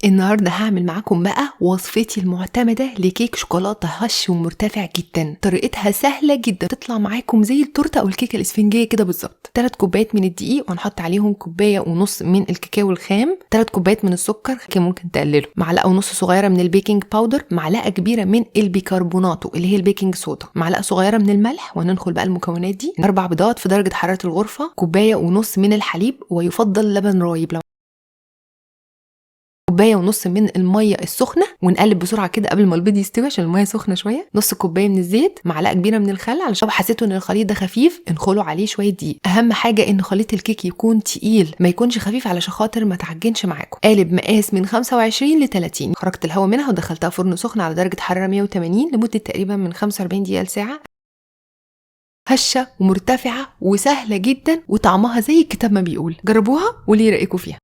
النهارده هعمل معاكم بقى وصفتي المعتمده لكيك شوكولاته هش ومرتفع جدا. طريقتها سهله جدا، تطلع معاكم زي التورته او الكيكه الاسفنجيه كده بالظبط. 3 كوبايات من الدقيق وهنحط عليهم 1.5 كوبايه من الكاكاو الخام، 3 كوبايات من السكر ممكن تقللوا، 1.5 معلقه صغيره من البيكنج باودر، معلقه كبيره من البيكربوناتو اللي هي البيكنج صودا، معلقه صغيره من الملح. وهندخل بقى المكونات دي. 4 بيضات في درجه حراره الغرفه، 1.5 كوبايه من الحليب ويفضل لبن رايب، 1.5 كوبايه من الميه السخنه، ونقلب بسرعه كده قبل ما البيض يستوي عشان الميه سخنه شويه. نص كوبايه من الزيت، معلقه كبيره من الخل علشان حسيتوا ان الخليط ده خفيف انخلوا عليه شويه دقيق. اهم حاجه ان خليط الكيك يكون تقيل ما يكونش خفيف علشان خاطر ما تعجنش معاكم. قالب مقاس من 25 ل 30. خرجت الهواء منها ودخلتها فرن سخن على درجه حراره 180 لمده تقريبا من 45 دقيقه لساعه. هشه ومرتفعه وسهله جدا وطعمها زي الكتاب ما بيقول. جربوها وليه رايكم فيها.